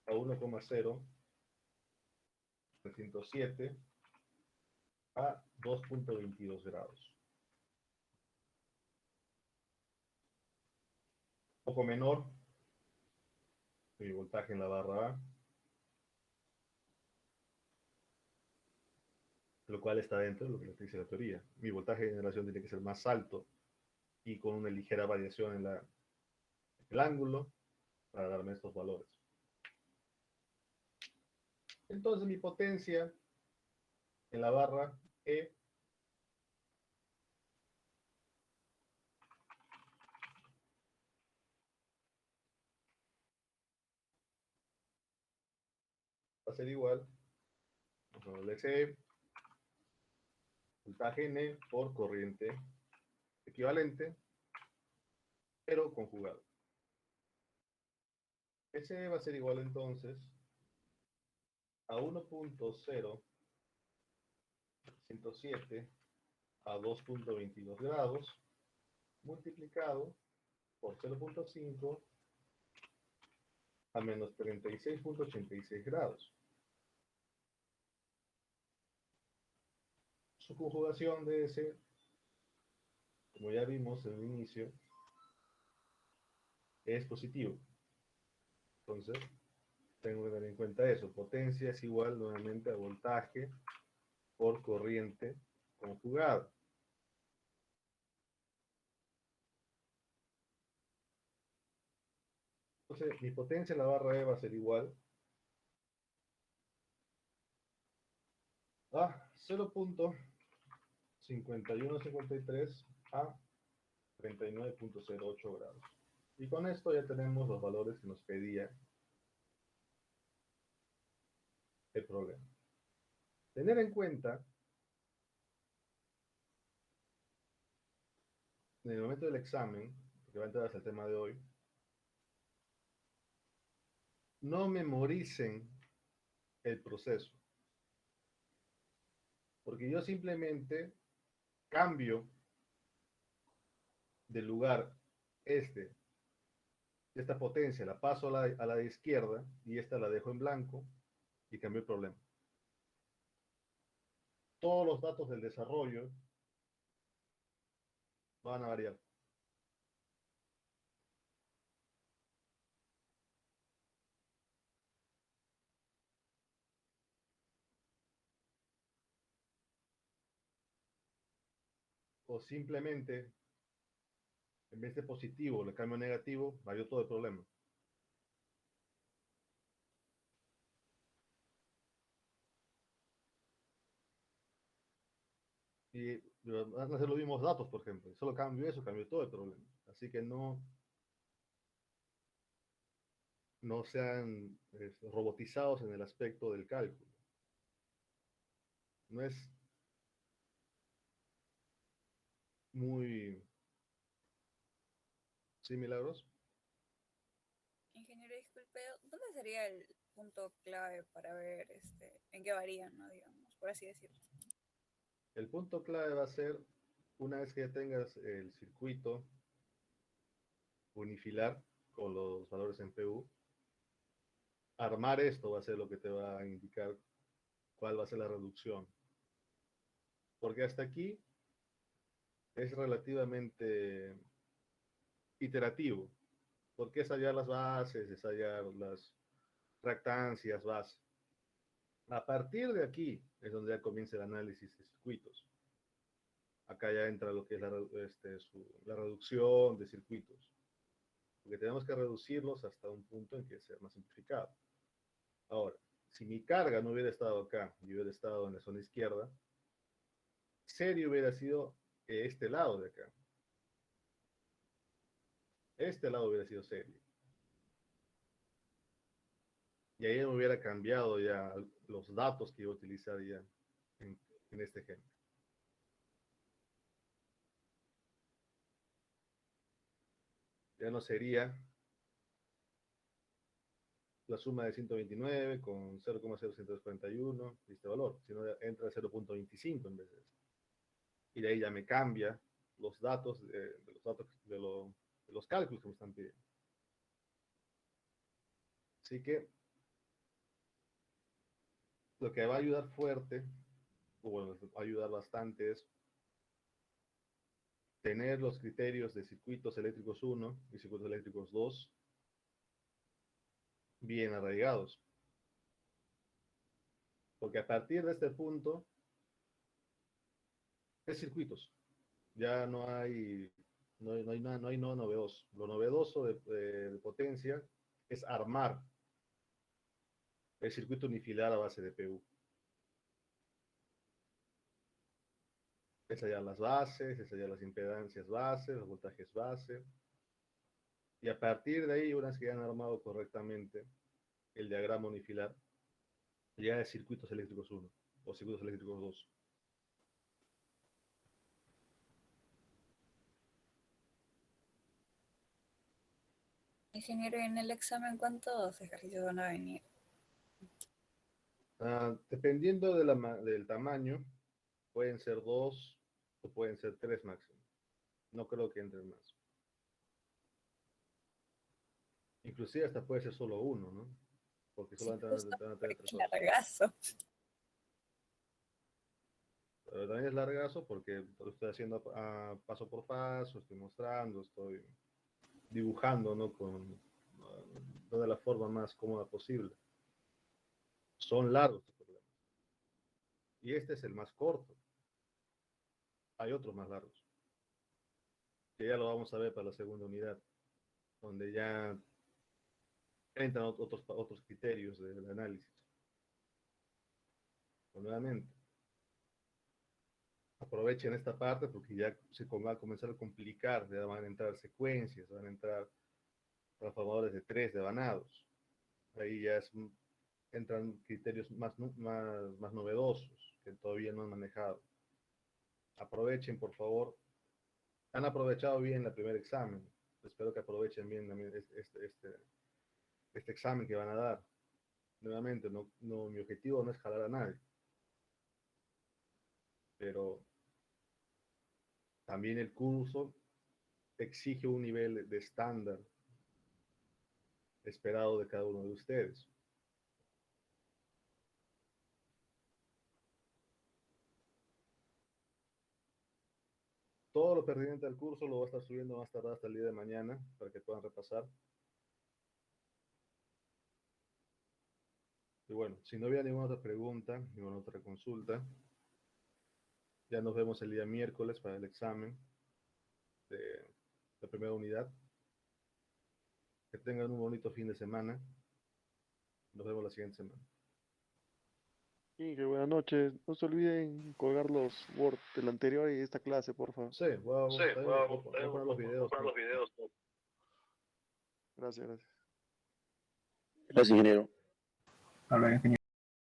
a 1,0307 a 2.22 grados. Un poco menor mi voltaje en la barra A lo cual está dentro de lo que nos dice la teoría. Mi voltaje de generación tiene que ser más alto y con una ligera variación en el ángulo para darme estos valores. Entonces mi potencia en la barra E va a ser igual a doble C, voltaje N por corriente equivalente, pero conjugado. Ese va a ser igual entonces a 1.0107 a 2.22 grados multiplicado por 0.5 a menos 36.86 grados. Su conjugación de ese, como ya vimos en el inicio, es positivo. Entonces, tengo que tener en cuenta eso. Potencia es igual nuevamente a voltaje por corriente conjugada. Entonces, mi potencia en la barra E va a ser igual a 0.5153 a 39.08 grados. Y con esto ya tenemos los valores que nos pedía el problema. Tener en cuenta, en el momento del examen, que va a entrar hasta el tema de hoy, no memoricen el proceso. Porque yo simplemente cambio de lugar esta potencia, la paso a la de izquierda y esta la dejo en blanco y cambio el problema. Todos los datos del desarrollo van a variar. O simplemente, en vez de positivo, le cambio a negativo, varió todo el problema. Y van a ser los mismos datos, por ejemplo. Solo cambio eso, cambio todo el problema. Así que no sean robotizados en el aspecto del cálculo. No es muy... ¿Sí, Milagros? Ingeniero, disculpe, ¿dónde sería el punto clave para ver en qué varían, ¿no? Digamos, por así decirlo. El punto clave va a ser, una vez que ya tengas el circuito unifilar con los valores en PU, armar esto va a ser lo que te va a indicar cuál va a ser la reducción. Porque hasta aquí es relativamente iterativo, porque es hallar las bases, es hallar las reactancias, base. A partir de aquí es donde ya comienza el análisis de circuitos. Acá ya entra lo que es la reducción de circuitos, porque tenemos que reducirlos hasta un punto en que sea más simplificado. Ahora, si mi carga no hubiera estado acá y hubiera estado en la zona izquierda, serie hubiera sido este lado de acá. Este lado hubiera sido serie. Y ahí me hubiera cambiado ya los datos que iba a utilizar ya en este ejemplo. Ya no sería la suma de 129 con 0,0141 este valor, sino entra 0.25 en vez de eso. Y de ahí ya me cambia los datos de los cálculos que me están pidiendo. Así que lo que va a ayudar fuerte, o bueno, va a ayudar bastante es tener los criterios de circuitos eléctricos 1 y circuitos eléctricos 2 bien arraigados. Porque a partir de este punto Es circuitos. Ya no hay nada novedoso. Lo novedoso de potencia es armar el circuito unifilar a base de PU. Es allá las bases, es allá las impedancias base, los voltajes base. Y a partir de ahí, una vez que ya han armado correctamente el diagrama unifilar, ya es circuitos eléctricos 1 o circuitos eléctricos 2. Ingeniero, en el examen, ¿cuántos ejercicios van a venir? Dependiendo del tamaño, pueden ser 2 o pueden ser 3 máximo. No creo que entren más. Inclusive hasta puede ser solo uno, ¿no? Porque Sí, solamente justo van a tener porque 3 es horas. largazo. Pero también es largazo porque lo estoy haciendo paso por paso, estoy mostrando, estoy dibujando, ¿no? De la forma más cómoda posible. Son largos los problemas. Y este es el más corto. Hay otros más largos, que ya lo vamos a ver para la segunda unidad, donde ya entran otros criterios del análisis. Pero nuevamente, aprovechen esta parte porque ya se va a comenzar a complicar, ya van a entrar secuencias, van a entrar transformadores de 3 devanados. Ahí ya entran criterios más novedosos que todavía no han manejado. Aprovechen, por favor. Han aprovechado bien el primer examen. Espero que aprovechen bien también este examen que van a dar. Nuevamente, mi objetivo no es jalar a nadie, pero también el curso exige un nivel de estándar esperado de cada uno de ustedes. Todo lo pertinente al curso lo voy a estar subiendo más tarde hasta el día de mañana para que puedan repasar. Y bueno, si no había ninguna otra pregunta, ninguna otra consulta, ya nos vemos el día miércoles para el examen de la primera unidad. Que tengan un bonito fin de semana. Nos vemos la siguiente semana. Y que buenas noches. No se olviden colgar los Word del anterior y esta clase, por favor. Sí, voy a poner los videos. Gracias, gracias. Gracias, ingeniero. Habla, ingeniero.